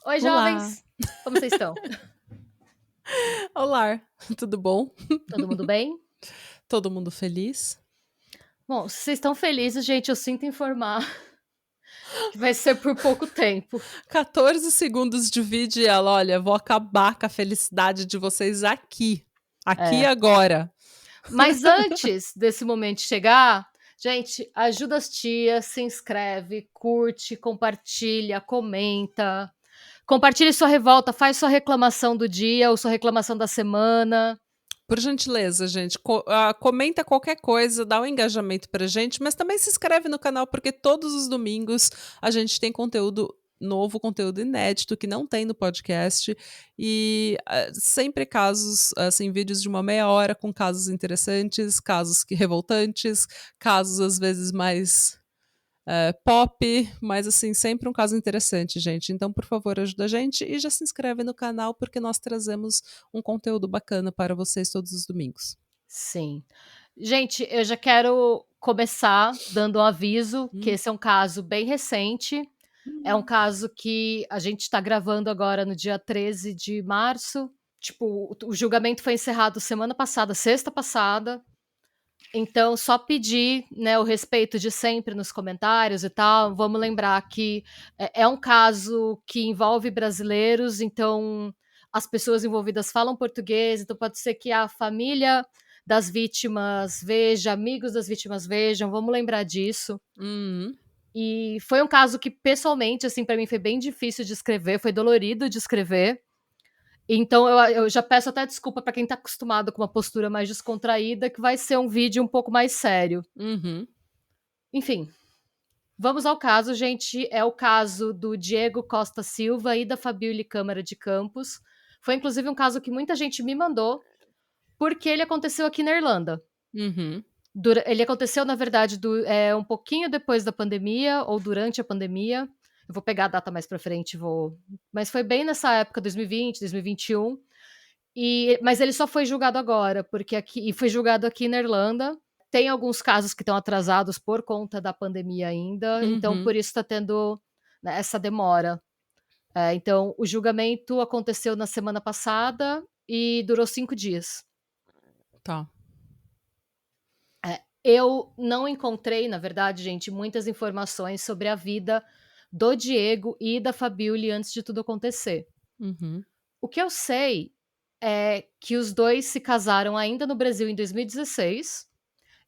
Oi, Olá. jovens! Como vocês estão? Olá, tudo bom? Todo mundo bem? Todo mundo feliz? Bom, se vocês estão felizes, gente, eu sinto informar que vai ser por pouco tempo. 14 segundos de vídeo e ela, olha, vou acabar com a felicidade de vocês aqui e agora. Mas antes desse momento chegar, gente, ajuda as tias, se inscreve, curte, compartilha, comenta. Compartilhe sua revolta, faz sua reclamação do dia ou sua reclamação da semana. Por gentileza, gente, comenta qualquer coisa, dá um engajamento pra gente, mas também se inscreve no canal, porque todos os domingos a gente tem conteúdo novo, conteúdo inédito que não tem no podcast e sempre casos, assim, vídeos de uma meia hora com casos interessantes, casos revoltantes, casos às vezes mais pop, mas assim, sempre um caso interessante, gente. Então, por favor, ajuda a gente e já se inscreve no canal, porque nós trazemos um conteúdo bacana para vocês todos os domingos. Sim. Gente, eu já quero começar dando um aviso que esse é um caso bem recente. É um caso que a gente está gravando agora no dia 13 de março. Tipo, o julgamento foi encerrado semana passada, sexta passada. Então, só pedir, né, o respeito de sempre nos comentários e tal. Vamos lembrar que é um caso que envolve brasileiros, então as pessoas envolvidas falam português, então pode ser que a família das vítimas veja, amigos das vítimas vejam, vamos lembrar disso. Uhum. E foi um caso que, pessoalmente, assim, para mim foi bem difícil de escrever, foi dolorido de escrever. Então eu já peço até desculpa para quem tá acostumado com uma postura mais descontraída, que vai ser um vídeo um pouco mais sério. Uhum. Enfim, vamos ao caso, gente. É o caso do Diego Costa Silva e da Fabíola Câmara de Campos. Foi inclusive um caso que muita gente me mandou, porque ele aconteceu aqui na Irlanda. Uhum. Ele aconteceu, na verdade, um pouquinho depois da pandemia, ou durante a pandemia. Eu vou pegar a data mais pra frente, mas foi bem nessa época, 2020, 2021. Mas ele só foi julgado agora, e foi julgado aqui na Irlanda. Tem alguns casos que estão atrasados por conta da pandemia ainda, então Uhum. por isso está tendo, né, essa demora. Então, o julgamento aconteceu na semana passada e durou 5 dias. Tá. Eu não encontrei, na verdade, gente, muitas informações sobre a vida do Diego e da Fabíola antes de tudo acontecer. Uhum. O que eu sei é que os dois se casaram ainda no Brasil em 2016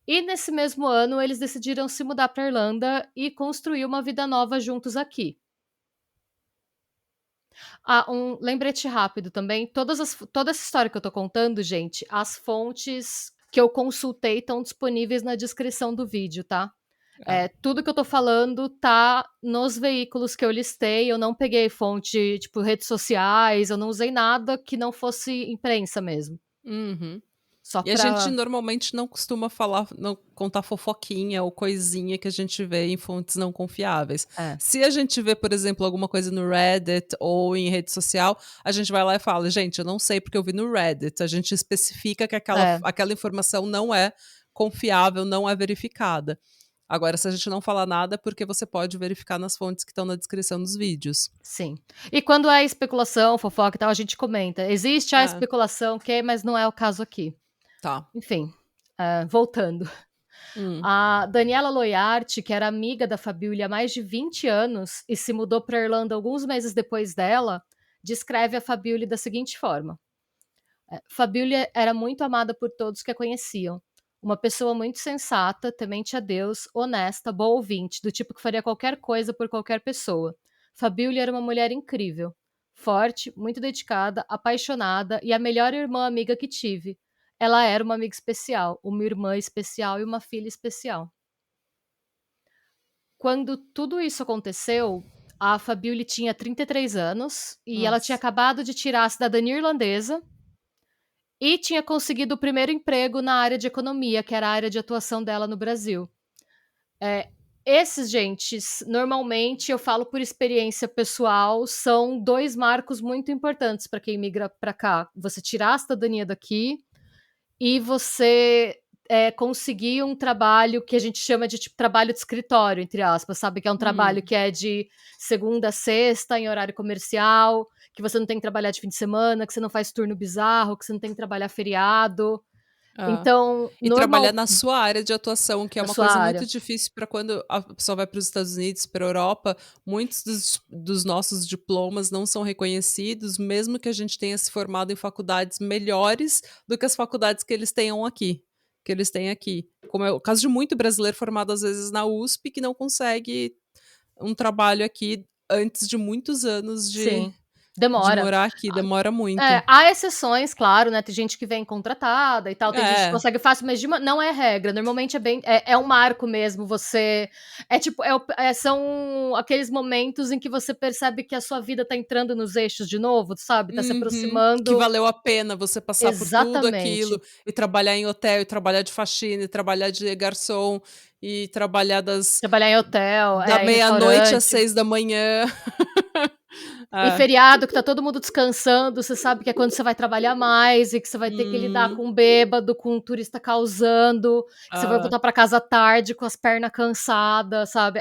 e nesse mesmo ano eles decidiram se mudar para Irlanda e construir uma vida nova juntos aqui. Um lembrete rápido também, toda essa história que eu tô contando, gente, as fontes que eu consultei estão disponíveis na descrição do vídeo, tá? Tudo que eu tô falando tá nos veículos que eu listei, eu não peguei fonte, tipo, redes sociais, eu não usei nada que não fosse imprensa mesmo. Uhum. Só E a gente pra... normalmente não costuma contar fofoquinha ou coisinha que a gente vê em fontes não confiáveis. É, Se a gente vê, por exemplo, alguma coisa no Reddit ou em rede social, a gente vai lá e fala, gente, eu não sei porque eu vi no Reddit. A gente especifica que aquela informação não é confiável, não é verificada. Agora, se a gente não falar nada, é porque você pode verificar nas fontes que estão na descrição dos vídeos. sim. E quando é especulação, fofoca e tal, a gente comenta. Existe a especulação, mas não é o caso aqui. Tá. Enfim, voltando. A Daniela Loiarte, que era amiga da Fabíola há mais de 20 anos e se mudou para Irlanda alguns meses depois dela, descreve a Fabíola da seguinte forma. Fabíola era muito amada por todos que a conheciam. Uma pessoa muito sensata, temente a Deus, honesta, boa ouvinte, do tipo que faria qualquer coisa por qualquer pessoa. Fabíola era uma mulher incrível. Forte, muito dedicada, apaixonada e a melhor irmã amiga que tive. Ela era uma amiga especial, uma irmã especial e uma filha especial. Quando tudo isso aconteceu, a Fabíola tinha 33 anos e ela tinha Nossa. acabado de tirar a cidadania irlandesa e tinha conseguido o primeiro emprego na área de economia, que era a área de atuação dela no Brasil. Esses, gente, normalmente eu falo por experiência pessoal, são 2 marcos muito importantes para quem migra para cá. Você tirar a cidadania daqui e você, conseguir um trabalho que a gente chama de, tipo, trabalho de escritório, entre aspas, sabe, que é um trabalho Hum. que é de segunda a sexta, em horário comercial, que você não tem que trabalhar de fim de semana, que você não faz turno bizarro, que você não tem que trabalhar feriado. Ah. Então, E trabalhar na sua área de atuação, que é na uma sua coisa muito área. difícil para quando a pessoa vai para os Estados Unidos, pra Europa, muitos dos nossos diplomas não são reconhecidos, mesmo que a gente tenha se formado em faculdades melhores do que as faculdades que eles tenham aqui, que eles têm aqui. Como é o caso de muito brasileiro formado, às vezes, na USP, que não consegue um trabalho aqui antes de muitos anos Sim, de demora. morar aqui, demora muito. É, há exceções, claro, né, tem gente que vem contratada e tal, tem gente que É. consegue fácil, mas não é regra, normalmente é um marco mesmo, você tipo, são aqueles momentos em que você percebe que a sua vida tá entrando nos eixos de novo, sabe, tá se Uhum. Que aproximando. valeu a pena você passar por tudo aquilo, Exatamente. e trabalhar em hotel, e trabalhar de faxina, e trabalhar de garçom, e trabalhar Trabalhar em hotel, da em meia-noite às restaurante. 6 da manhã. E É. feriado que tá todo mundo descansando, você sabe que é quando você vai trabalhar mais e que você vai ter que lidar Uhum. com um bêbado, com um turista causando, que você vai Ah. voltar pra casa tarde com as pernas cansadas, sabe.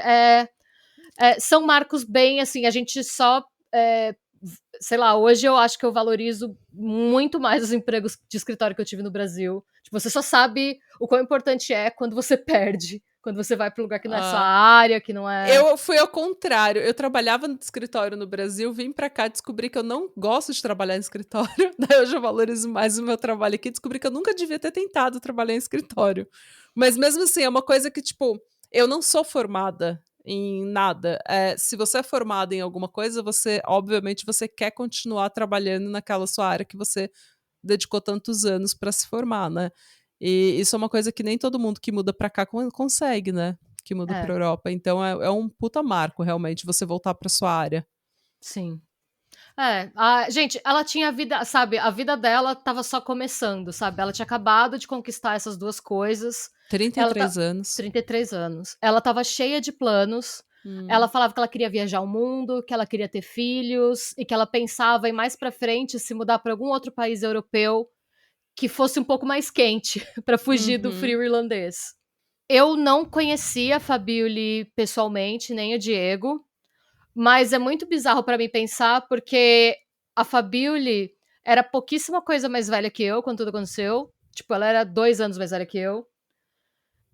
São marcos bem assim, a gente só, sei lá, hoje eu acho que eu valorizo muito mais os empregos de escritório que eu tive no Brasil. Tipo, você só sabe o quão importante é quando você perde, quando você vai para um lugar que não é sua Ah. área, que não é. Eu fui ao contrário, eu trabalhava no escritório no Brasil, vim pra cá, descobri que eu não gosto de trabalhar em escritório, daí hoje eu valorizo mais o meu trabalho aqui, descobri que eu nunca devia ter tentado trabalhar em escritório. Mas mesmo assim, é uma coisa que, tipo, eu não sou formada em nada. Se você é formada em alguma coisa, você, obviamente, você quer continuar trabalhando naquela sua área que você dedicou tantos anos pra se formar, né. E isso é uma coisa que nem todo mundo que muda pra cá consegue, né, que muda pra É, Europa. Então é um puta marco, realmente, você voltar pra sua área. sim. Gente, ela tinha a vida, sabe, a vida dela estava só começando, sabe, ela tinha acabado de conquistar essas 2 coisas, trinta e ela tá três anos. 33 anos, ela estava cheia de planos, ela Hum. falava que ela queria viajar o mundo, que ela queria ter filhos e que ela pensava em mais pra frente se mudar pra algum outro país europeu que fosse um pouco mais quente, pra fugir do Uhum. frio irlandês. Eu não conhecia a Fabioly pessoalmente, nem o Diego, mas é muito bizarro pra mim pensar, porque a Fabioly era pouquíssima coisa mais velha que eu quando tudo aconteceu. Tipo, ela era 2 anos mais velha que eu.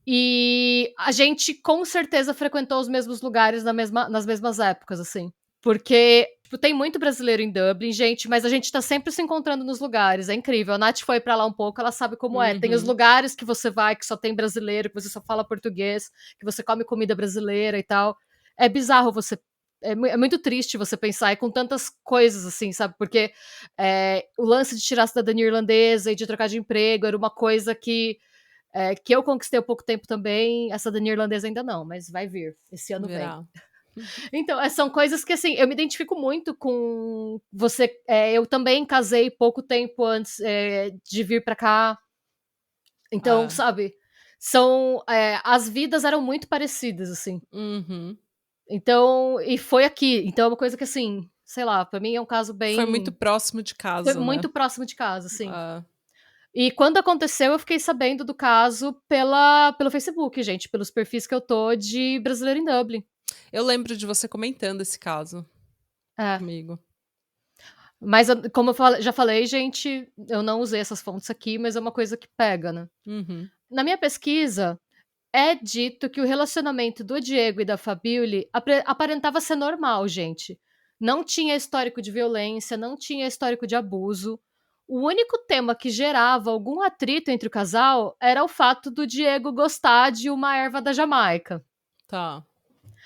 E a gente com certeza frequentou os mesmos lugares nas mesmas épocas, assim. Porque, tipo, tem muito brasileiro em Dublin, gente, mas a gente tá sempre se encontrando nos lugares. É incrível. A Nath foi pra lá um pouco, ela sabe como é. Tem os Uhum. lugares que você vai, que só tem brasileiro, que você só fala português, que você come comida brasileira e tal. É bizarro você. É muito triste você pensar, e com tantas coisas assim, sabe? Porque o lance de tirar a cidadania irlandesa e de trocar de emprego era uma coisa que eu conquistei há pouco tempo também, a cidadania irlandesa ainda não, mas vai vir, esse ano vem. Verá. Então, são coisas que, assim, eu me identifico muito com você. Eu também casei pouco tempo antes de vir pra cá. Então, Ah. sabe, as vidas eram muito parecidas, assim. Uhum. Então, e foi aqui. Então é uma coisa que, assim, sei lá, pra mim é um caso Foi muito bem. próximo de Foi casa, né. muito próximo de casa, assim. Ah. E quando aconteceu, eu fiquei sabendo do caso pelo Facebook, gente, pelos perfis que eu tô de brasileiro em Dublin. Eu lembro de você comentando esse caso É. comigo. Mas como já falei, gente, eu não usei essas fontes aqui, mas é uma coisa que pega, né. Uhum. Na minha pesquisa, é dito que o relacionamento do Diego e da Fabioly aparentava ser normal, gente. Não tinha histórico de violência, não tinha histórico de abuso. O único tema que gerava algum atrito entre o casal era o fato do Diego gostar de uma erva da Jamaica. Tá.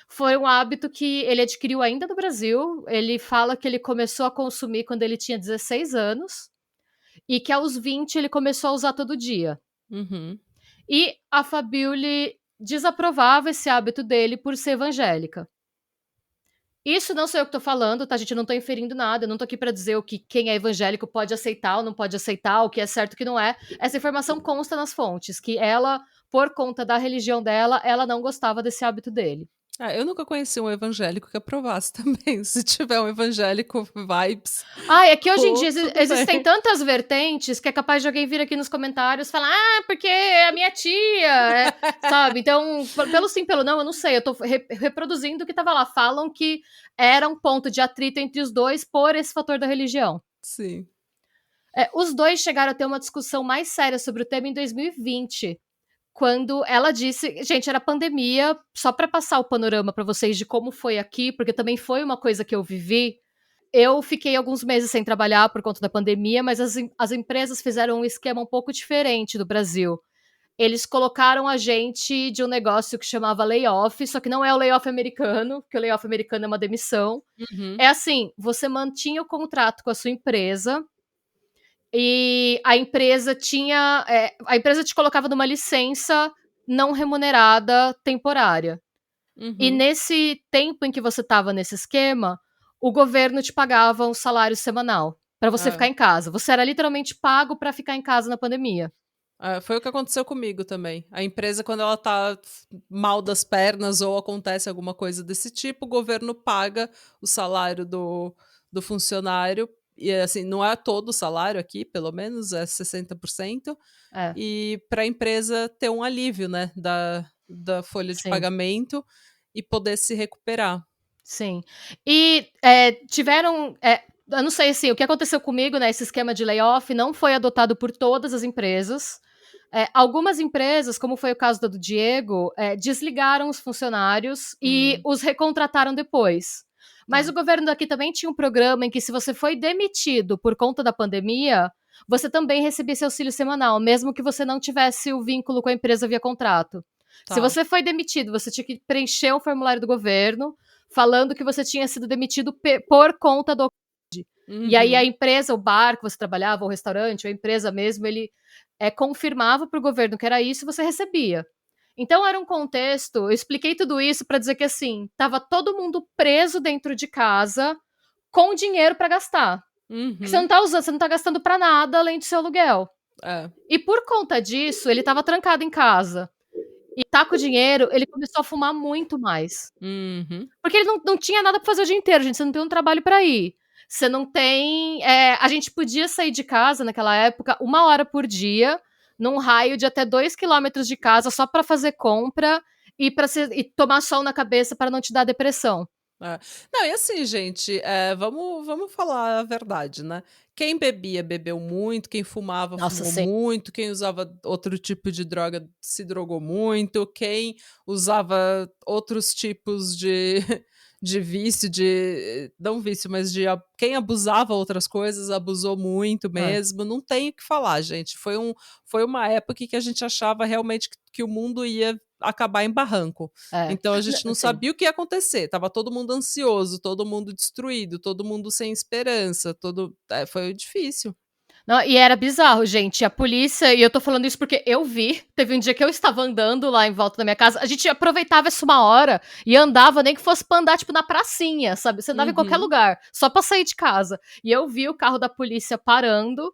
Foi um hábito que ele adquiriu ainda no Brasil. Ele fala que ele começou a consumir quando ele tinha 16 anos e que aos 20 ele começou a usar todo dia. Uhum. E a Fabioly desaprovava esse hábito dele por ser evangélica. Isso não sou eu que tô falando, tá, gente? Eu não tô inferindo nada, eu não tô aqui pra dizer o que quem é evangélico pode aceitar ou não pode aceitar, o que é certo e o que não é. Essa informação consta nas fontes, que ela, por conta da religião dela, ela não gostava desse hábito dele. Ah, eu nunca conheci um evangélico que aprovasse também. Se tiver um evangélico vibes, É que hoje em dia tudo existem bem. tantas vertentes que é capaz de alguém vir aqui nos comentários e falar: porque é a minha tia, sabe? Então, pelo sim, pelo não, eu não sei. Eu tô reproduzindo o que tava lá. Falam que era um ponto de atrito entre os dois por esse fator da religião. Sim. Os dois chegaram a ter uma discussão mais séria sobre o tema em 2020, quando ela disse, gente, era pandemia, só para passar o panorama para vocês de como foi aqui, porque também foi uma coisa que eu vivi. Eu fiquei alguns meses sem trabalhar por conta da pandemia, mas as empresas fizeram um esquema um pouco diferente do Brasil. Eles colocaram a gente de um negócio que chamava layoff, só que não é o layoff americano, porque o layoff americano é uma demissão. Uhum. É assim, você mantinha o contrato com a sua empresa, e a empresa tinha. A empresa te colocava numa licença não remunerada temporária. E Uhum. nesse tempo em que você estava nesse esquema, o governo te pagava um salário semanal para você É. ficar em casa. Você era literalmente pago para ficar em casa na pandemia. É, foi o que aconteceu comigo também. A empresa, quando ela tá mal das pernas ou acontece alguma coisa desse tipo, o governo paga o salário do funcionário. E assim, não é todo o salário aqui, pelo menos, é 60%. É, E para a empresa ter um alívio, né, da folha de sim. pagamento e poder se recuperar. Sim. E tiveram. Eu não sei assim, o que aconteceu comigo, né? Esse esquema de layoff não foi adotado por todas as empresas. Algumas empresas, como foi o caso do Diego, desligaram os funcionários e Hum, os recontrataram depois. Mas tá, o governo daqui também tinha um programa em que, se você foi demitido por conta da pandemia, você também recebia esse auxílio semanal, mesmo que você não tivesse o vínculo com a empresa via contrato. Se tá. você foi demitido, você tinha que preencher um formulário do governo falando que você tinha sido demitido por conta do. E aí a Uhum, empresa, o bar que você trabalhava, o restaurante, ou a empresa mesmo, ele confirmava para o governo que era isso e você recebia. Então era um contexto, eu expliquei tudo isso para dizer que assim, tava todo mundo preso dentro de casa com dinheiro para gastar. Porque você não uhum. tá usando, você não tá gastando para nada além do seu aluguel. É. E por conta disso, ele tava trancado em casa. E tá com o dinheiro, ele começou a fumar muito mais. Uhum. Porque ele não tinha nada pra fazer o dia inteiro, gente. Você não tem um trabalho pra ir. Você não tem. A gente podia sair de casa naquela época 1 hora por dia, num raio de até 2 km de casa, só pra fazer compra e tomar sol na cabeça para não te dar depressão. É. Não, e assim, gente, vamos falar a verdade, né? Quem bebia, bebeu muito, quem fumava, Nossa, fumou sim. muito, quem usava outro tipo de droga se drogou muito, quem usava outros tipos de, de vício, não vício, mas quem abusava outras coisas, abusou muito É, mesmo. Não tem o que falar, gente. Foi uma época que a gente achava realmente que o mundo ia acabar em barranco. é. Então a gente não Sim. sabia o que ia acontecer, tava todo mundo ansioso, todo mundo destruído, todo mundo sem esperança, foi difícil. Não, e era bizarro, gente. A polícia, e eu tô falando isso porque eu vi. Teve um dia que eu estava andando lá em volta da minha casa. A gente aproveitava essa 1 hora e andava, nem que fosse pra andar, tipo, na pracinha, sabe? Você andava em qualquer Uhum. lugar, só pra sair de casa. E eu vi o carro da polícia parando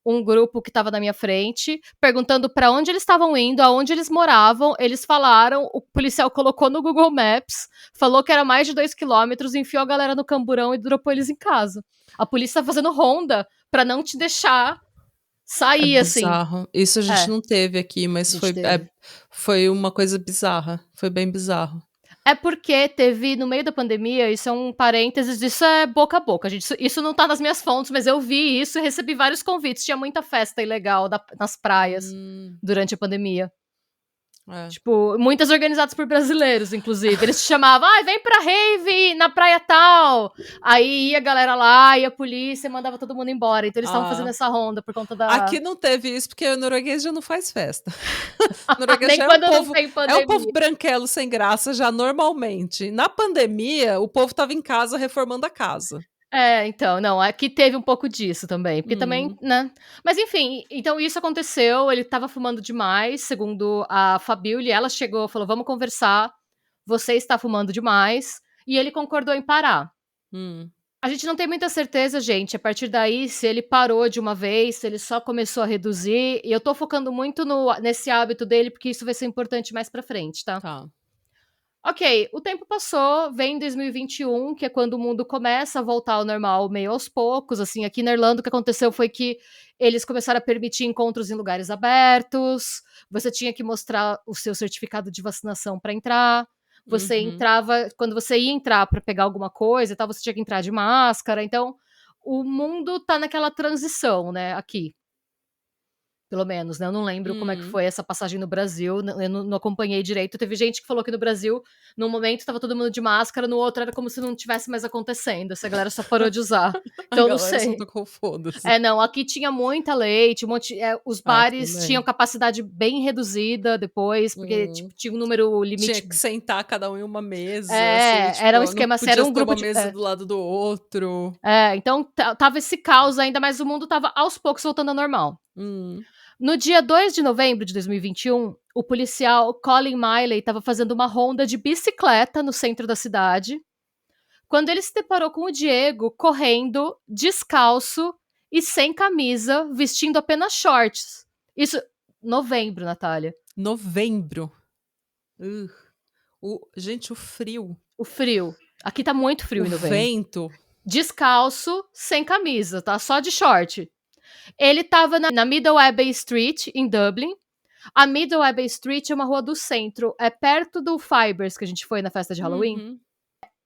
um grupo que estava na minha frente, perguntando para onde eles estavam indo, aonde eles moravam. Eles falaram, o policial colocou no Google Maps, falou que era mais de 2 km, enfiou a galera no camburão e dropou eles em casa. A polícia tá fazendo ronda para não te deixar É sair, assim. bizarro. Isso a gente É, não teve aqui, a mas gente foi, teve. foi uma coisa bizarra. Foi bem bizarro. É porque teve, no meio da pandemia, isso é um parênteses, isso é boca a boca, gente. Isso não tá nas minhas fontes, mas eu vi isso e recebi vários convites. Tinha muita festa ilegal nas praias Hum, durante a pandemia. é. Tipo, muitas organizadas por brasileiros, inclusive. Eles te chamavam, vem pra rave na praia tal. Aí ia a galera lá, ia a polícia, mandava todo mundo embora. Então eles estavam fazendo Ah, essa ronda por conta da. aqui não teve isso porque o norueguês já não faz festa. O norueguês Nem já quando não tem é um povo pandemia. branquelo sem graça já normalmente. Na pandemia, o povo estava em casa reformando a casa. Então, não, aqui teve um pouco disso também, porque também, Hum, né? Mas enfim, então isso aconteceu, ele tava fumando demais, segundo a Fabiola, ela chegou, falou, vamos conversar, você está fumando demais, e ele concordou em parar. hum. A gente não tem muita certeza, gente, a partir daí, se ele parou de uma vez, se ele só começou a reduzir, e eu tô focando muito nesse hábito dele, porque isso vai ser importante mais pra frente, tá? Tá. Ok, o tempo passou, vem 2021, que é quando o mundo começa a voltar ao normal meio aos poucos, assim, aqui na Irlanda o que aconteceu foi que eles começaram a permitir encontros em lugares abertos, você tinha que mostrar o seu certificado de vacinação para entrar, você Uhum. entrava, quando você ia entrar para pegar alguma coisa e tal, você tinha que entrar de máscara, então o mundo tá naquela transição, né, aqui. Pelo menos, né, eu não lembro como é que Uhum. foi essa passagem no Brasil, eu não acompanhei direito. Teve gente que falou que no Brasil, num momento estava todo mundo de máscara, no outro era como se não tivesse mais acontecendo, essa galera só parou de usar. A Então eu não galera só sei. tocou foda-se. É, não, aqui tinha muita leite, os Aqui bares tinham também. capacidade bem reduzida depois, porque, tipo, Hum. tinha um número Tinha limite. que sentar cada um em uma mesa, assim, Era um tipo, não esquema assim, era podia um ter grupo uma de mesa do lado do outro. então estava esse caos ainda, mas o mundo estava aos poucos voltando ao normal. Hum. No dia 2 de novembro de 2021, o policial Colin Miley estava fazendo uma ronda de bicicleta no centro da cidade, quando ele se deparou com o Diego correndo, descalço e sem camisa, vestindo apenas shorts. Isso, novembro, Natália. Novembro. Uh. Gente, o frio, O frio. Aqui tá muito o frio em novembro. vento. Descalço, sem camisa, tá? Só de short. Ele tava na Middle Abbey Street, em Dublin. A Middle Abbey Street é uma rua do centro, é perto do Fibers, que a gente foi na festa de Halloween. Uhum.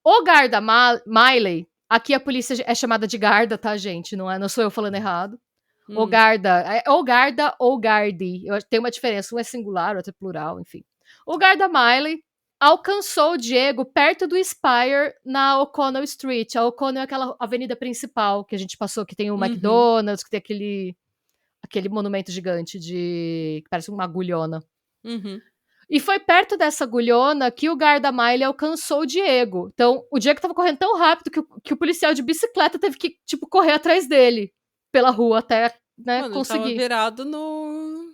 O Garda Miley, aqui a polícia é chamada de Garda, tá, gente? Não sou eu falando errado. O Hum. Garda, ou Garda ou Gardi. Tem uma diferença, um é singular, outro é plural, enfim. O Garda Miley alcançou o Diego perto do Spire na O'Connell Street. A O'Connell é aquela avenida principal que a gente passou, que tem o Uhum. McDonald's, que tem aquele monumento gigante que parece uma agulhona. Uhum. E foi perto dessa agulhona que o guarda Miley alcançou o Diego. Então, o Diego tava correndo tão rápido que o policial de bicicleta teve que, tipo, correr atrás dele pela rua até, né, Mano, ele estava conseguir. virado no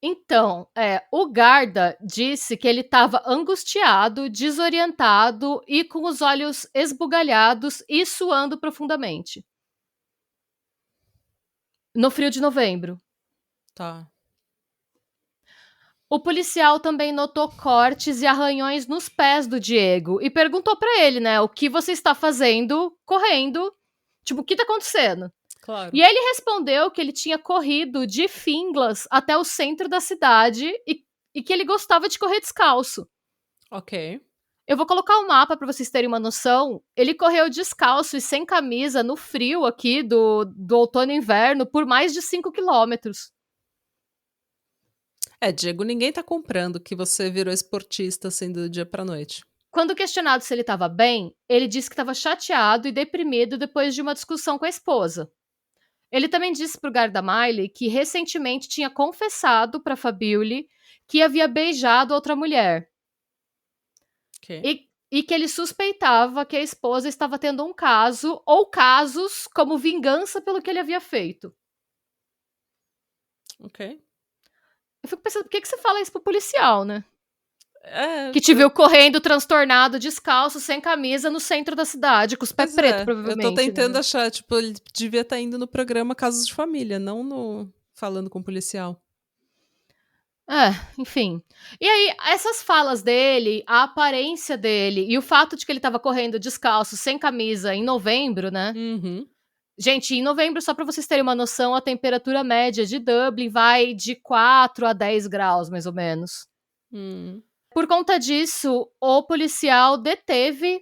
Então, o guarda disse que ele estava angustiado, desorientado e com os olhos esbugalhados e suando profundamente. No frio de novembro. Tá. O policial também notou cortes e arranhões nos pés do Diego e perguntou pra ele, né, o que você está fazendo correndo? Tipo, o que tá acontecendo? Claro. E ele respondeu que ele tinha corrido de Finglas até o centro da cidade e que ele gostava de correr descalço. Ok. Eu vou colocar o mapa pra vocês terem uma noção. Ele correu descalço e sem camisa no frio aqui do outono e inverno por mais de 5 quilômetros. Diego, ninguém tá comprando que você virou esportista, assim, do dia pra noite. Quando questionado se ele estava bem, ele disse que estava chateado e deprimido depois de uma discussão com a esposa. Ele também disse para o guarda Miley que recentemente tinha confessado para Fabiola que havia beijado outra mulher Ok. e que ele suspeitava que a esposa estava tendo um caso ou casos como vingança pelo que ele havia feito. Ok. Eu fico pensando, por que você fala isso pro policial, né? É, Que te viu correndo, transtornado, descalço, sem camisa, no centro da cidade, com os pés pois pretos, é, eu tô provavelmente, tentando né? achar, tipo, ele devia estar indo no programa Casos de Família, não no falando com o policial. Enfim. E aí, essas falas dele, a aparência dele e o fato de que ele tava correndo descalço, sem camisa, em novembro, né? Uhum. Gente, em novembro, só pra vocês terem uma noção, a temperatura média de Dublin vai de 4 a 10 graus, mais ou menos. Hum. Por conta disso, o policial deteve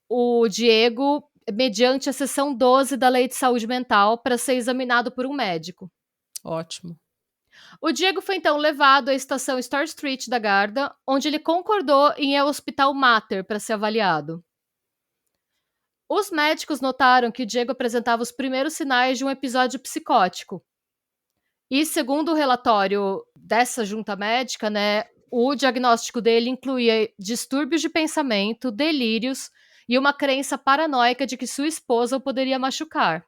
o Diego mediante a seção 12 da Lei de Saúde Mental para ser examinado por um médico. Ótimo. O Diego foi então levado à estação Star Street da Garda, onde ele concordou em ir ao Hospital Mater para ser avaliado. Os médicos notaram que o Diego apresentava os primeiros sinais de um episódio psicótico. E segundo o relatório dessa junta médica, né, o diagnóstico dele incluía distúrbios de pensamento, delírios e uma crença paranoica de que sua esposa o poderia machucar.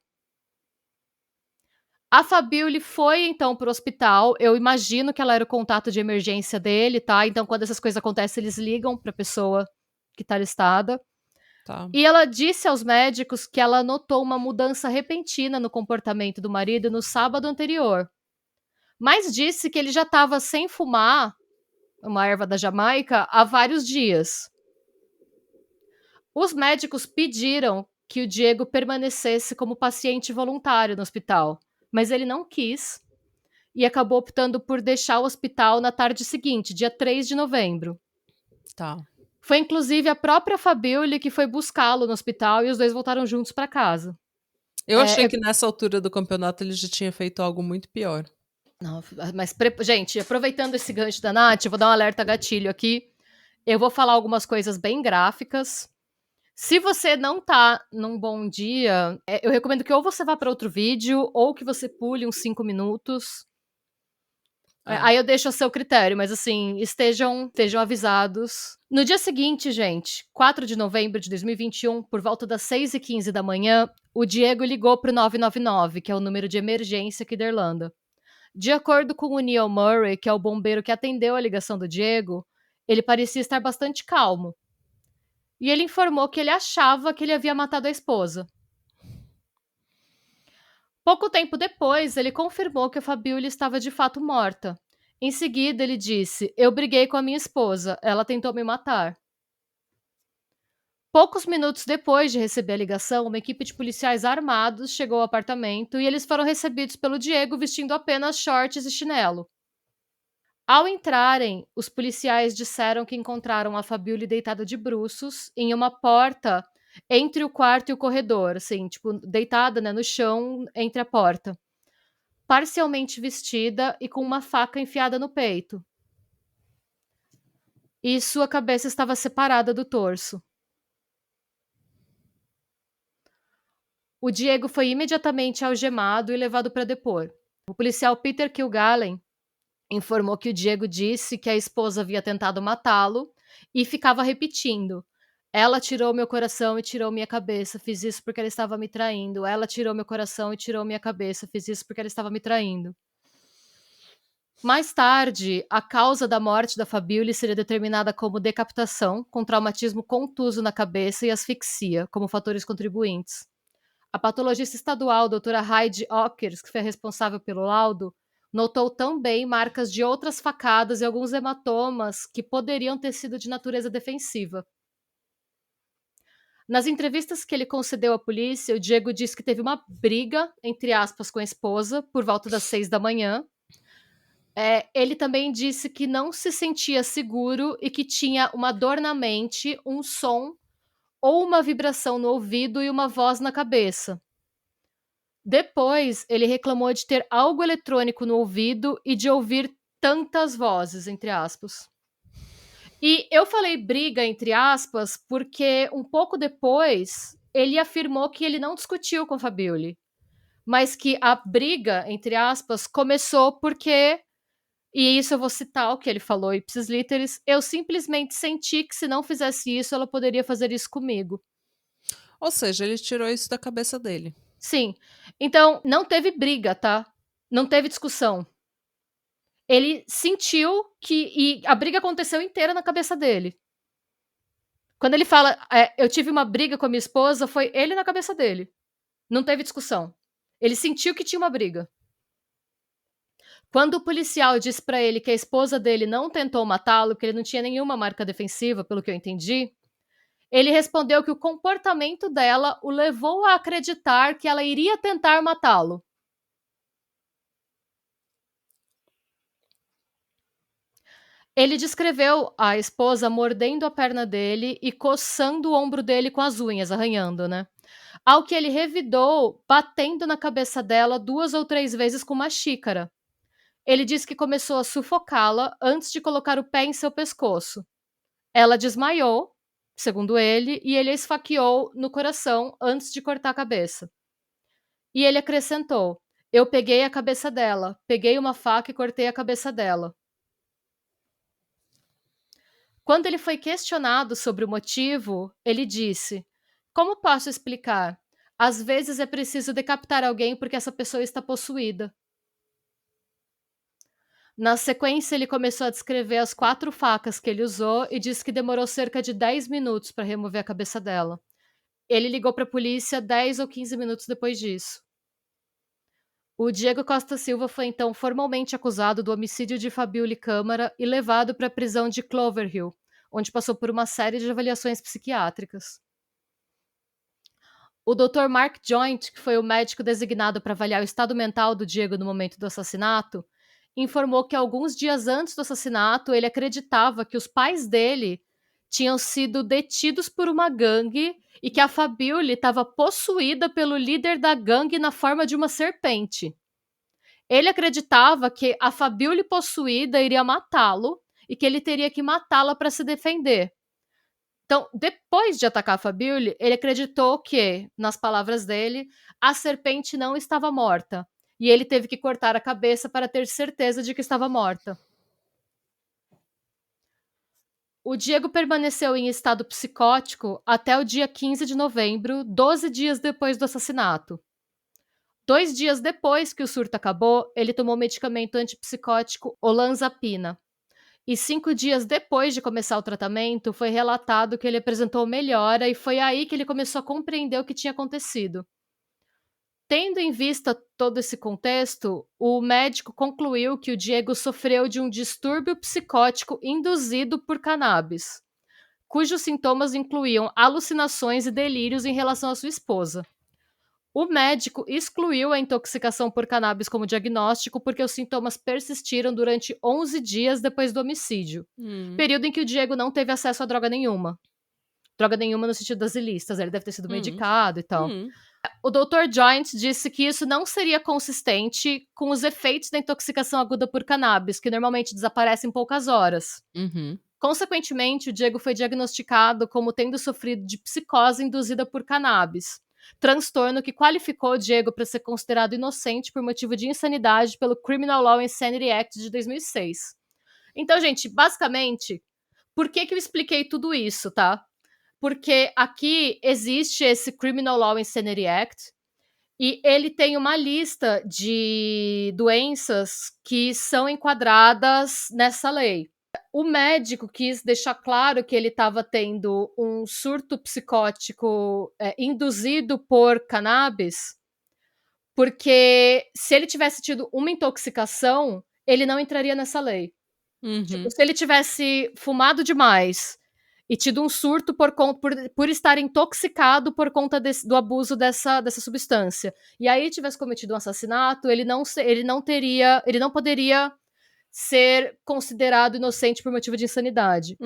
A Fabiola foi então para o hospital. Eu imagino que ela era o contato de emergência dele, tá? Então, quando essas coisas acontecem, eles ligam para a pessoa que tá listada. Tá. E ela disse aos médicos que ela notou uma mudança repentina no comportamento do marido no sábado anterior, mas disse que ele já estava sem fumar uma erva da Jamaica há vários dias. Os médicos pediram que o Diego permanecesse como paciente voluntário no hospital, mas ele não quis e acabou optando por deixar o hospital na tarde seguinte, dia 3 de novembro. Tá. Foi inclusive a própria Fabiola que foi buscá-lo no hospital e os dois voltaram juntos para casa. Eu achei que nessa altura do campeonato ele já tinha feito algo muito pior. Não, mas, gente, aproveitando esse gancho da Nath, eu vou dar um alerta gatilho aqui. Eu vou falar algumas coisas bem gráficas. Se você não tá num bom dia, eu recomendo que ou você vá para outro vídeo, ou que você pule uns 5 minutos. Aí eu deixo a seu critério, mas assim, estejam avisados. No dia seguinte, gente, 4 de novembro de 2021, por volta das 6h15 da manhã, o Diego ligou pro 999, que é o número de emergência aqui da Irlanda. De acordo com o Neil Murray, que é o bombeiro que atendeu a ligação do Diego, ele parecia estar bastante calmo. E ele informou que ele achava que ele havia matado a esposa. Pouco tempo depois, ele confirmou que a Fabiola estava de fato morta. Em seguida, ele disse: "Eu briguei com a minha esposa, ela tentou me matar." Poucos minutos depois de receber a ligação, uma equipe de policiais armados chegou ao apartamento e eles foram recebidos pelo Diego vestindo apenas shorts e chinelo. Ao entrarem, os policiais disseram que encontraram a Fabiola deitada de bruços em uma porta entre o quarto e o corredor, assim, tipo, deitada, né, no chão entre a porta, parcialmente vestida e com uma faca enfiada no peito. E sua cabeça estava separada do torso. O Diego foi imediatamente algemado e levado para depor. O policial Peter Kilgallen informou que o Diego disse que a esposa havia tentado matá-lo e ficava repetindo: "Ela tirou meu coração e tirou minha cabeça, fiz isso porque ela estava me traindo. Ela tirou meu coração e tirou minha cabeça, fiz isso porque ela estava me traindo." Mais tarde, a causa da morte da Fabiola seria determinada como decapitação, com traumatismo contuso na cabeça e asfixia, como fatores contribuintes. A patologista estadual, doutora Heidi Ockers, que foi responsável pelo laudo, notou também marcas de outras facadas e alguns hematomas que poderiam ter sido de natureza defensiva. Nas entrevistas que ele concedeu à polícia, o Diego disse que teve uma briga, entre aspas, com a esposa, por volta das 6 da manhã. Ele também disse que não se sentia seguro e que tinha uma dor na mente, um som ou uma vibração no ouvido e uma voz na cabeça. Depois, ele reclamou de ter algo eletrônico no ouvido e de ouvir tantas vozes, entre aspas. E eu falei briga, entre aspas, porque um pouco depois, ele afirmou que ele não discutiu com a Fabiola, mas que a briga, entre aspas, começou porque, e isso eu vou citar o que ele falou ipsis literis, "eu simplesmente senti que se não fizesse isso, ela poderia fazer isso comigo." Ou seja, ele tirou isso da cabeça dele. Sim. Então, não teve briga, tá? Não teve discussão. Ele sentiu que... E a briga aconteceu inteira na cabeça dele. Quando ele fala, eu tive uma briga com a minha esposa, foi ele na cabeça dele. Não teve discussão. Ele sentiu que tinha uma briga. Quando o policial disse pra ele que a esposa dele não tentou matá-lo, que ele não tinha nenhuma marca defensiva, pelo que eu entendi, ele respondeu que o comportamento dela o levou a acreditar que ela iria tentar matá-lo. Ele descreveu a esposa mordendo a perna dele e coçando o ombro dele com as unhas, arranhando, né? Ao que ele revidou, batendo na cabeça dela 2 ou 3 vezes com uma xícara. Ele disse que começou a sufocá-la antes de colocar o pé em seu pescoço. Ela desmaiou, segundo ele, e ele a esfaqueou no coração antes de cortar a cabeça. E ele acrescentou: "Eu peguei a cabeça dela, peguei uma faca e cortei a cabeça dela." Quando ele foi questionado sobre o motivo, ele disse: "Como posso explicar? Às vezes é preciso decapitar alguém porque essa pessoa está possuída." Na sequência, ele começou a descrever as 4 facas que ele usou e disse que demorou cerca de 10 minutos para remover a cabeça dela. ele ligou para a polícia 10 ou 15 minutos depois disso. O Diego Costa Silva foi então formalmente acusado do homicídio de Fabiola Câmara e levado para a prisão de Cloverhill, onde passou por uma série de avaliações psiquiátricas. O Dr. Mark Joint, que foi o médico designado para avaliar o estado mental do Diego no momento do assassinato, informou que alguns dias antes do assassinato ele acreditava que os pais dele tinham sido detidos por uma gangue e que a Fabiola estava possuída pelo líder da gangue na forma de uma serpente. Ele acreditava que a Fabiola possuída iria matá-lo e que ele teria que matá-la para se defender. Então, depois de atacar a Fabiola, ele acreditou que, nas palavras dele, a serpente não estava morta. E ele teve que cortar a cabeça para ter certeza de que estava morta. O Diego permaneceu em estado psicótico até o dia 15 de novembro, 12 dias depois do assassinato. 2 dias depois que o surto acabou, ele tomou o medicamento antipsicótico olanzapina. E 5 dias depois de começar o tratamento, foi relatado que ele apresentou melhora e foi aí que ele começou a compreender o que tinha acontecido. Tendo em vista todo esse contexto, o médico concluiu que o Diego sofreu de um distúrbio psicótico induzido por cannabis, cujos sintomas incluíam alucinações e delírios em relação à sua esposa. O médico excluiu a intoxicação por cannabis como diagnóstico porque os sintomas persistiram durante 11 dias depois do homicídio, período em que o Diego não teve acesso a droga nenhuma. Droga nenhuma no sentido das ilícitas, ele deve ter sido medicado e tal. O Dr. Joint disse que isso não seria consistente com os efeitos da intoxicação aguda por cannabis, que normalmente desaparecem em poucas horas. Consequentemente, o Diego foi diagnosticado como tendo sofrido de psicose induzida por cannabis, transtorno que qualificou o Diego para ser considerado inocente por motivo de insanidade pelo Criminal Law Insanity Act de 2006. Então, gente, basicamente, por que eu expliquei tudo isso, tá? Porque aqui existe esse Criminal Law Insanity Act e ele tem uma lista de doenças que são enquadradas nessa lei. O médico quis deixar claro que ele estava tendo um surto psicótico induzido por cannabis, porque se ele tivesse tido uma intoxicação, ele não entraria nessa lei. Tipo, se ele tivesse fumado demais e tido um surto por estar intoxicado por conta do abuso dessa substância, e aí tivesse cometido um assassinato, ele não poderia ser considerado inocente por motivo de insanidade.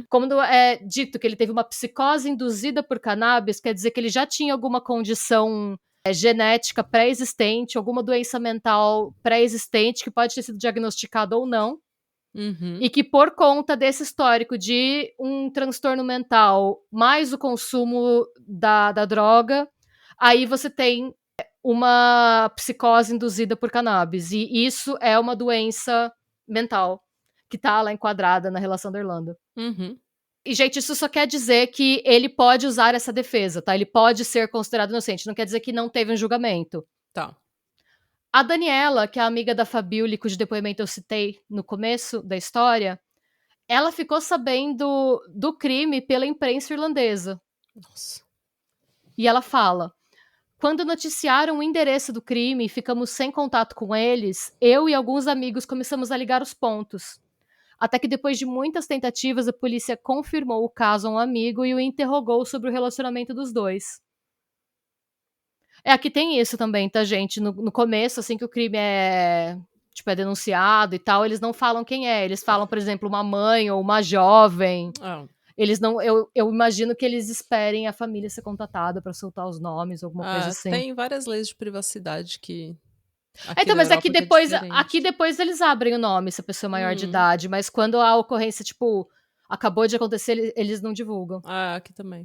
Como é dito que ele teve uma psicose induzida por cannabis, quer dizer que ele já tinha alguma condição genética pré-existente, alguma doença mental pré-existente que pode ter sido diagnosticada ou não. E que por conta desse histórico de um transtorno mental mais o consumo da droga, aí você tem uma psicose induzida por cannabis. E isso é uma doença mental que tá lá enquadrada na relação da Irlanda. E, gente, isso só quer dizer que ele pode usar essa defesa, tá? Ele pode ser considerado inocente. Não quer dizer que não teve um julgamento. Tá. A Daniela, que é a amiga da Fabiola, cujo depoimento eu citei no começo da história, ela ficou sabendo do crime pela imprensa irlandesa. Nossa. E ela fala: quando noticiaram o endereço do crime e ficamos sem contato com eles, eu e alguns amigos começamos a ligar os pontos. Até que depois de muitas tentativas, a polícia confirmou o caso a um amigo e o interrogou sobre o relacionamento dos dois. Aqui tem isso também, tá, gente? No começo, assim que o crime é denunciado e tal, eles não falam quem é. Eles falam, por exemplo, uma mãe ou uma jovem. Eles não. Eu imagino que eles esperem a família ser contatada pra soltar os nomes, alguma coisa assim. Tem várias leis de privacidade que. Então, mas aqui depois eles abrem o nome, se a pessoa é maior de idade, mas quando a ocorrência, acabou de acontecer, eles não divulgam. Aqui também.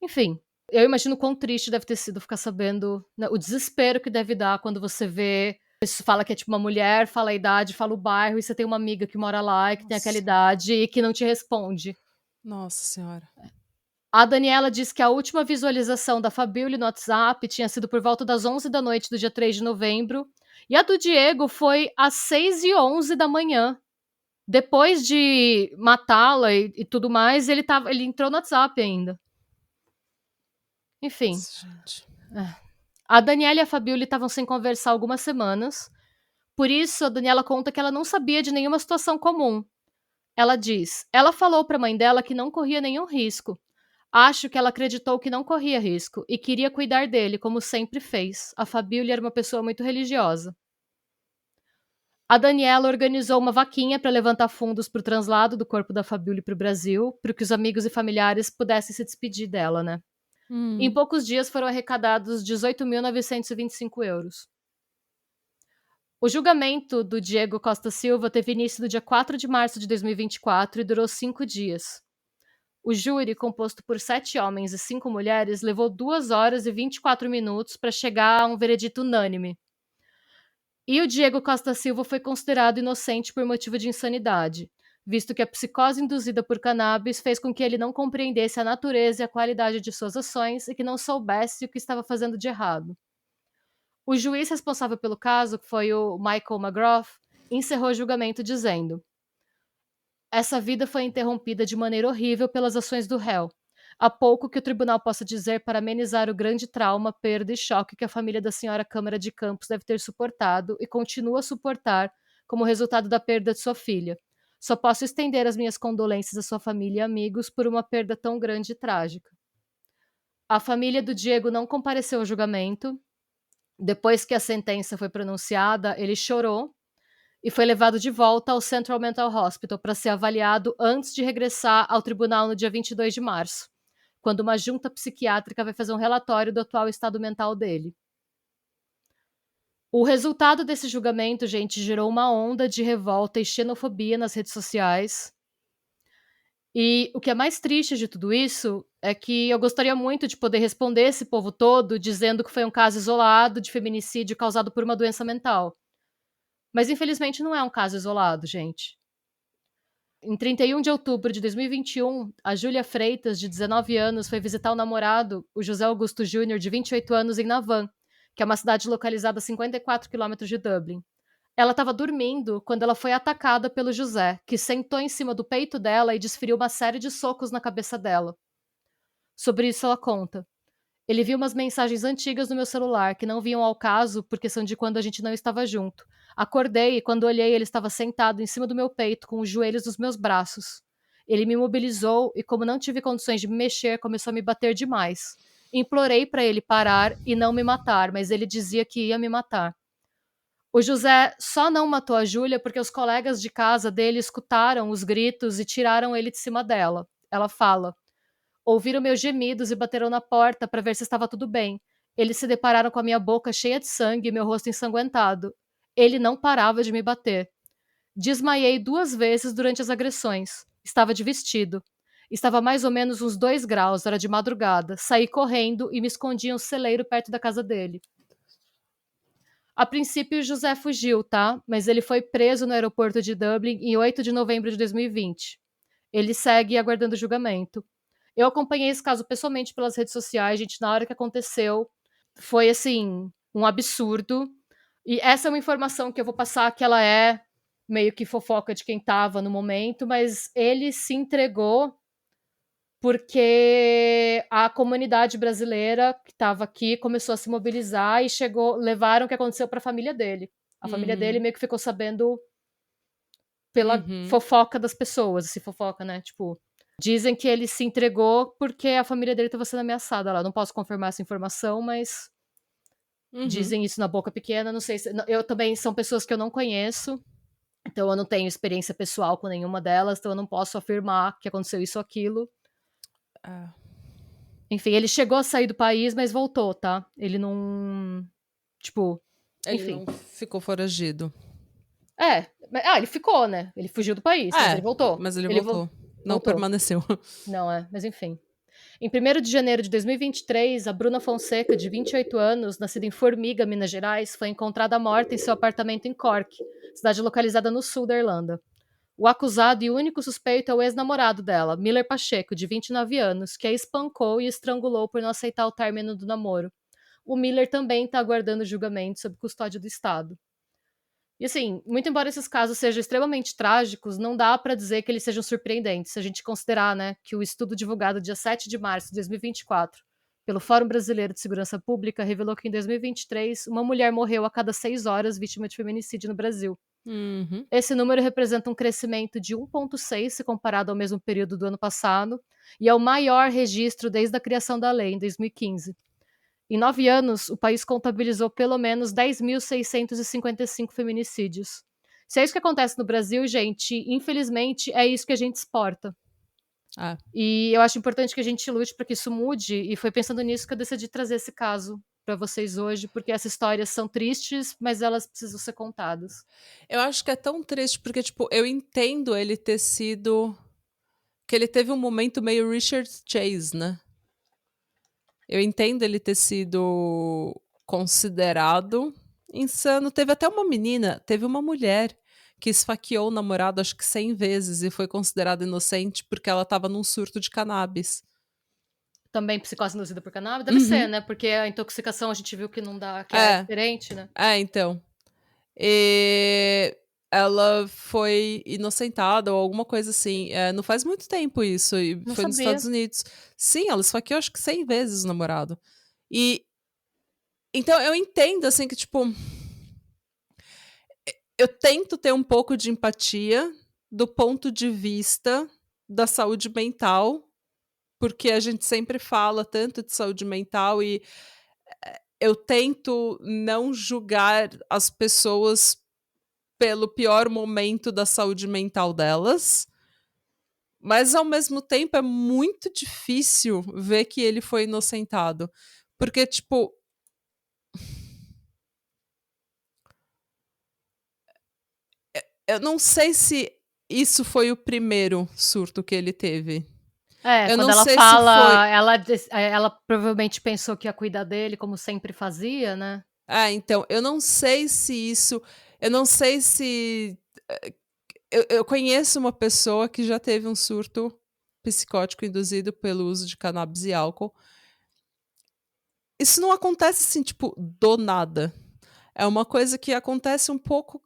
Enfim, eu imagino quão triste deve ter sido ficar sabendo, né, o desespero que deve dar quando você vê, isso fala que é uma mulher, fala a idade, fala o bairro, e você tem uma amiga que mora lá e que tem aquela idade e que não te responde. Nossa Senhora. A Daniela disse que a última visualização da Fabiola no WhatsApp tinha sido por volta das 11 da noite do dia 3 de novembro, e a do Diego foi às 6h11 da manhã. Depois de matá-la e tudo mais, ele entrou no WhatsApp ainda. Enfim. Nossa, gente. A Daniela e a Fabiola estavam sem conversar há algumas semanas. Por isso, a Daniela conta que ela não sabia de nenhuma situação comum. Ela diz: ela falou para a mãe dela que não corria nenhum risco. Acho que ela acreditou que não corria risco e queria cuidar dele, como sempre fez. A Fabiola era uma pessoa muito religiosa. A Daniela organizou uma vaquinha para levantar fundos para o translado do corpo da Fabiola para o Brasil, para que os amigos e familiares pudessem se despedir dela, né? Em poucos dias foram arrecadados 18.925 euros. O julgamento do Diego Costa Silva teve início no dia 4 de março de 2024 e durou 5 dias. O júri, composto por 7 homens e 5 mulheres, levou 2 horas e 24 minutos para chegar a um veredito unânime. E o Diego Costa Silva foi considerado inocente por motivo de insanidade, visto que a psicose induzida por cannabis fez com que ele não compreendesse a natureza e a qualidade de suas ações e que não soubesse o que estava fazendo de errado. O juiz responsável pelo caso, que foi o Michael McGrath, encerrou o julgamento dizendo: essa vida foi interrompida de maneira horrível pelas ações do réu. Há pouco que o tribunal possa dizer para amenizar o grande trauma, perda e choque que a família da senhora Câmara de Campos deve ter suportado e continua a suportar como resultado da perda de sua filha. Só posso estender as minhas condolências à sua família e amigos por uma perda tão grande e trágica. A família do Diego não compareceu ao julgamento. Depois que a sentença foi pronunciada, ele chorou e foi levado de volta ao Central Mental Hospital para ser avaliado antes de regressar ao tribunal no dia 22 de março, quando uma junta psiquiátrica vai fazer um relatório do atual estado mental dele. O resultado desse julgamento, gente, gerou uma onda de revolta e xenofobia nas redes sociais. E o que é mais triste de tudo isso é que eu gostaria muito de poder responder esse povo todo dizendo que foi um caso isolado de feminicídio causado por uma doença mental. Mas infelizmente não é um caso isolado, gente. Em 31 de outubro de 2021, a Júlia Freitas, de 19 anos, foi visitar o namorado, o José Augusto Júnior, de 28 anos, em Navan, que é uma cidade localizada a 54 quilômetros de Dublin. Ela estava dormindo quando ela foi atacada pelo José, que sentou em cima do peito dela e desferiu uma série de socos na cabeça dela. Sobre isso ela conta: ele viu umas mensagens antigas no meu celular que não vinham ao caso porque são de quando a gente não estava junto. Acordei e quando olhei ele estava sentado em cima do meu peito com os joelhos nos meus braços. Ele me imobilizou e como não tive condições de me mexer, começou a me bater demais. Implorei para ele parar e não me matar, mas ele dizia que ia me matar. O José só não matou a Júlia porque os colegas de casa dele escutaram os gritos e tiraram ele de cima dela. Ela fala: ouviram meus gemidos e bateram na porta para ver se estava tudo bem. Eles se depararam com a minha boca cheia de sangue e meu rosto ensanguentado. Ele não parava de me bater. Desmaiei 2 vezes durante as agressões. Estava de vestido. Estava a mais ou menos uns 2 graus, era de madrugada. Saí correndo e me escondi em um celeiro perto da casa dele. A princípio, José fugiu, tá? Mas ele foi preso no aeroporto de Dublin em 8 de novembro de 2020. Ele segue aguardando julgamento. Eu acompanhei esse caso pessoalmente pelas redes sociais, gente, na hora que aconteceu, foi assim, um absurdo. E essa é uma informação que eu vou passar que ela é meio que fofoca de quem estava no momento, mas ele se entregou porque a comunidade brasileira que estava aqui começou a se mobilizar e levaram o que aconteceu para a família dele. A família dele meio que ficou sabendo pela fofoca das pessoas, se fofoca, né? Tipo, dizem que ele se entregou porque a família dele estava sendo ameaçada lá. Não posso confirmar essa informação, mas dizem isso na boca pequena. Não sei se. Eu também são pessoas que eu não conheço, então eu não tenho experiência pessoal com nenhuma delas, então eu não posso afirmar que aconteceu isso ou aquilo. Enfim, ele chegou a sair do país, mas voltou, tá? Ele não. Tipo. Ele Enfim. não ficou foragido. Ele ficou, né? Ele fugiu do país, mas ele voltou. Mas ele voltou. Não voltou. permaneceu. Não, mas enfim. Em 1º de janeiro de 2023, a Bruna Fonseca, de 28 anos, nascida em Formiga, Minas Gerais, foi encontrada morta em seu apartamento em Cork, cidade localizada no sul da Irlanda. O acusado e único suspeito é o ex-namorado dela, Miller Pacheco, de 29 anos, que a espancou e estrangulou por não aceitar o término do namoro. O Miller também está aguardando julgamento sob custódia do Estado. E assim, muito embora esses casos sejam extremamente trágicos, não dá para dizer que eles sejam surpreendentes, se a gente considerar, né, que o estudo divulgado dia 7 de março de 2024 pelo Fórum Brasileiro de Segurança Pública, revelou que em 2023, uma mulher morreu a cada 6 horas vítima de feminicídio no Brasil. Uhum. Esse número representa um crescimento de 1,6 se comparado ao mesmo período do ano passado, e é o maior registro desde a criação da lei, em 2015. Em 9 anos, o país contabilizou pelo menos 10.655 feminicídios. Se é isso que acontece no Brasil, gente, infelizmente é isso que a gente exporta. É. E eu acho importante que a gente lute para que isso mude, e foi pensando nisso que eu decidi trazer esse caso para vocês hoje, porque essas histórias são tristes, mas elas precisam ser contadas. Eu acho que é tão triste, porque, tipo, eu entendo ele ter sido. Que ele teve um momento meio Richard Chase, né? Eu entendo ele ter sido considerado insano. Teve até uma menina, teve uma mulher que esfaqueou o namorado acho que 100 vezes e foi considerada inocente porque ela tava num surto de cannabis. Também psicose induzida por cannabis? Deve ser, Uhum. né, porque a intoxicação a gente viu que não dá, que é É, diferente, né. então. E ela foi inocentada ou alguma coisa assim. Não faz muito tempo isso, e Não foi nos sabia. Estados Unidos. Sim, ela esfaqueou acho que 100 vezes o namorado. E então eu entendo, assim, que tipo, eu tento ter um pouco de empatia do ponto de vista da saúde mental, porque a gente sempre fala tanto de saúde mental e eu tento não julgar as pessoas pelo pior momento da saúde mental delas, mas ao mesmo tempo é muito difícil ver que ele foi inocentado. Porque, tipo, eu não sei se isso foi o primeiro surto que ele teve. É, Eu quando não ela sei se foi. fala, ela provavelmente pensou que ia cuidar dele como sempre fazia, né. Então, eu não sei se isso. Eu não sei se. Eu conheço uma pessoa que já teve um surto psicótico induzido pelo uso de cannabis e álcool. Isso não acontece assim, tipo, do nada. É uma coisa que acontece um pouco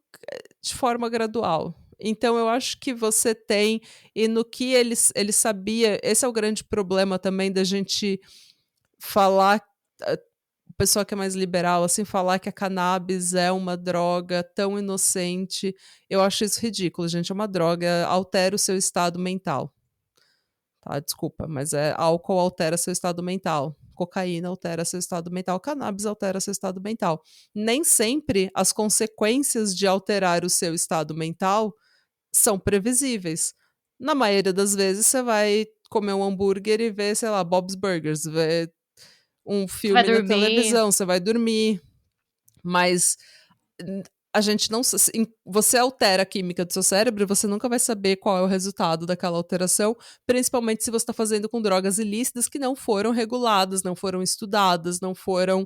de forma gradual. Então eu acho que você tem, e no que ele sabia, esse é o grande problema também da gente falar, pessoa que é mais liberal, assim, falar que a cannabis é uma droga tão inocente, eu acho isso ridículo, gente, é uma droga, altera o seu estado mental. Tá, desculpa, mas álcool altera seu estado mental, cocaína altera seu estado mental, cannabis altera seu estado mental. Nem sempre as consequências de alterar o seu estado mental são previsíveis. Na maioria das vezes você vai comer um hambúrguer e ver, sei lá, Bob's Burgers, ver um Você vai filme na dormir. televisão, você vai dormir, mas a gente não sa você altera a química do seu cérebro e você nunca vai saber qual é o resultado daquela alteração, principalmente se você está fazendo com drogas ilícitas que não foram reguladas, não foram estudadas, não foram,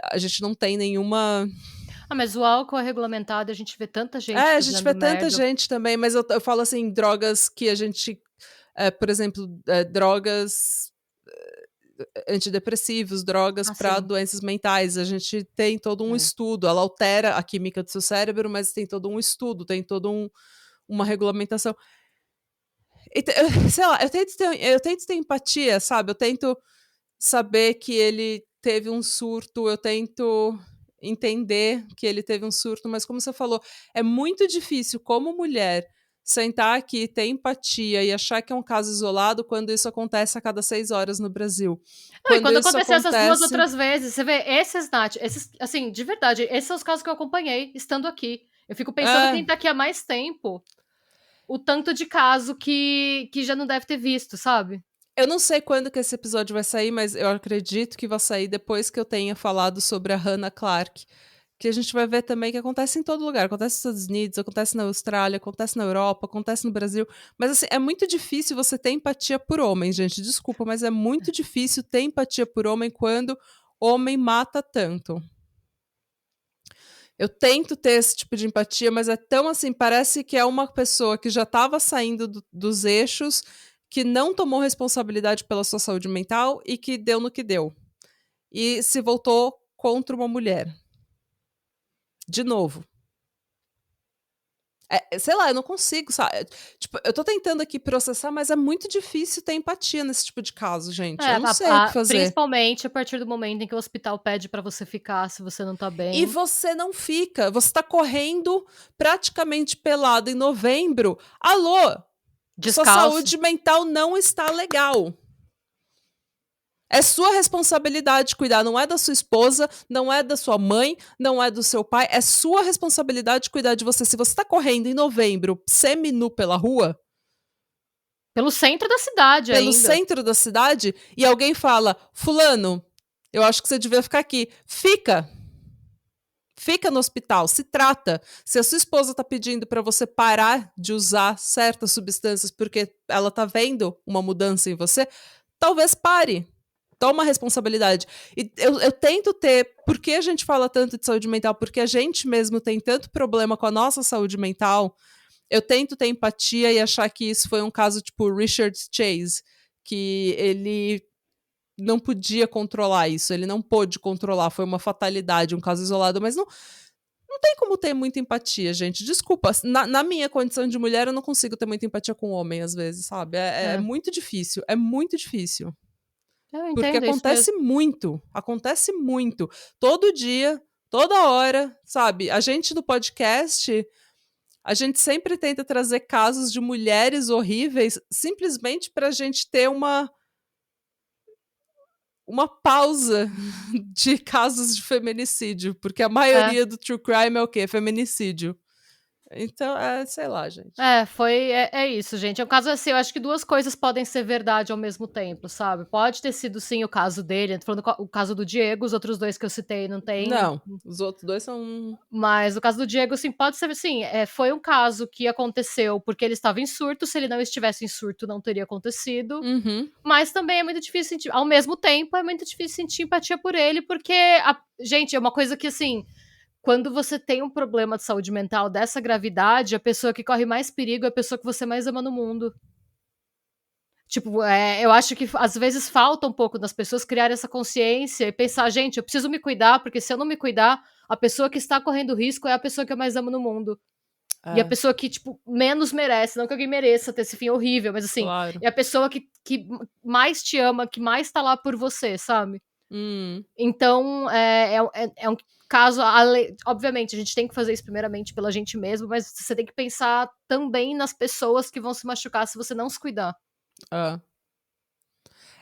a gente não tem nenhuma. Ah, mas o álcool é regulamentado, a gente vê tanta gente A gente fazendo vê tanta merda. gente também, mas eu falo assim, drogas que a gente, por exemplo, drogas antidepressivos, drogas Ah, para sim. doenças mentais. A gente tem todo um É. estudo, ela altera a química do seu cérebro, mas tem todo um estudo, tem todo uma regulamentação. Então, sei lá, eu tento ter empatia, sabe? Eu tento saber que ele teve um surto, eu tento entender que ele teve um surto, mas como você falou, é muito difícil como mulher sentar aqui, ter empatia e achar que é um caso isolado quando isso acontece a cada 6 horas no Brasil. Não, e Quando quando isso aconteceu essas 2 acontece. outras vezes, você vê, esses, Nath, esses, assim, de verdade, esses são os casos que eu acompanhei estando aqui. Eu fico pensando É, quem tá aqui há mais tempo, o tanto de caso que já não deve ter visto, sabe. eu não sei quando que esse episódio vai sair, mas eu acredito que vai sair depois que eu tenha falado sobre a Hannah Clark, que a gente vai ver também que acontece em todo lugar, acontece nos Estados Unidos, acontece na Austrália, acontece na Europa, acontece no Brasil, mas assim, é muito difícil você ter empatia por homem, gente, desculpa, mas é muito difícil ter empatia por homem quando homem mata tanto. Eu tento ter esse tipo de empatia, mas é tão assim, parece que é uma pessoa que já estava saindo dos eixos, que não tomou responsabilidade pela sua saúde mental e que deu no que deu. E se voltou contra uma mulher. De novo. Sei lá, eu não consigo, sabe? Tipo, eu tô tentando aqui processar, mas é muito difícil ter empatia nesse tipo de caso, gente. É, Eu não sei o que fazer. principalmente a partir do momento em que o hospital pede pra você ficar, se você não tá E bem. você não fica, você tá correndo praticamente pelado em novembro. Alô, sua Descalço. saúde mental não está legal. É sua responsabilidade cuidar, não é da sua esposa, não é da sua mãe, não é do seu pai, é sua responsabilidade cuidar de você. Se você tá correndo em novembro, semi-nu pela rua, Pelo centro da cidade pelo ainda. centro da cidade, e alguém fala: Fulano, eu acho que você devia ficar aqui. Fica. Fica no hospital, se trata. Se a sua esposa tá pedindo para você parar de usar certas substâncias porque ela tá vendo uma mudança em você, talvez pare. Toma responsabilidade. E eu tento ter. Por que a gente fala tanto de saúde mental? Porque a gente mesmo tem tanto problema com a nossa saúde mental. Eu tento ter empatia e achar que isso foi um caso tipo Richard Chase, que ele não podia controlar isso, ele não pôde controlar, foi uma fatalidade, um caso isolado, mas não tem como ter muita empatia, gente. Desculpa, na minha condição de mulher, eu não consigo ter muita empatia com homem, às vezes, sabe? É É, muito difícil, é muito difícil. eu Porque entendo, é isso mesmo. acontece muito. Todo dia, toda hora, sabe? A gente do podcast, a gente sempre tenta trazer casos de mulheres horríveis, simplesmente pra gente ter uma pausa de casos de feminicídio, porque a É. maioria do true crime é o quê? Feminicídio. Então, sei lá, gente. É isso, gente. É um caso assim, eu acho que 2 coisas podem ser verdade ao mesmo tempo, sabe. Pode ter sido sim o caso dele, tô falando o caso do Diego, os outros 2 que eu citei não tem, Não, os outros dois são. mas o caso do Diego, assim, pode ser assim, foi um caso que aconteceu porque ele estava em surto, se ele não estivesse em surto não teria acontecido, Uhum. mas também é muito difícil sentir ao mesmo tempo, é muito difícil sentir empatia por ele, porque gente, é uma coisa que assim, quando você tem um problema de saúde mental dessa gravidade, a pessoa que corre mais perigo é a pessoa que você mais ama no mundo. Tipo, eu acho que às vezes falta um pouco das pessoas criar essa consciência e pensar, gente, eu preciso me cuidar, porque se eu não me cuidar, a pessoa que está correndo risco é a pessoa que eu mais amo no mundo. E a É, pessoa que, tipo, menos merece, não que alguém mereça ter esse fim horrível, mas assim, claro. é a pessoa que mais te ama, que mais tá lá por você, sabe? Hum, Então, é um caso, obviamente, a gente tem que fazer isso primeiramente pela gente mesmo, mas você tem que pensar também nas pessoas que vão se machucar se você não se cuidar. é.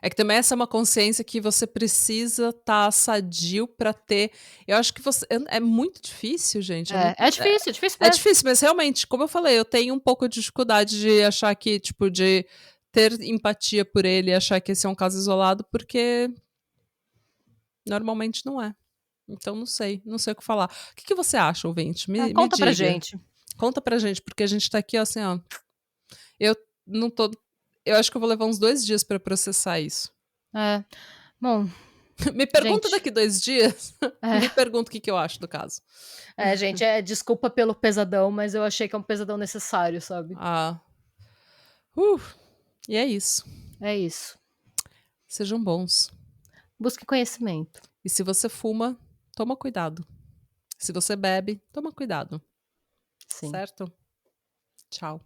É que também essa é uma consciência que você precisa estar sadio pra ter. Eu acho que você. É muito difícil, gente. É difícil É mesmo. difícil, mas realmente, como eu falei, eu tenho um pouco de dificuldade de achar que, tipo, de ter empatia por ele e achar que esse é um caso isolado, porque normalmente não é. Então não sei o que falar. O que você acha, ouvinte? Me Conta pra diga. gente. Conta pra gente, porque a gente tá aqui, ó, assim, ó. Eu não tô. Eu acho que eu vou levar uns 2 dias pra processar isso. É, bom, Me pergunta gente, daqui 2 dias e é, me pergunta o que eu acho do caso. gente, desculpa pelo pesadão, mas eu achei que é um pesadão necessário, sabe? Ah. Uh, e é isso. É isso. Sejam bons. Busque conhecimento. E se você fuma, toma cuidado. Se você bebe, toma cuidado. Sim. Certo? Tchau.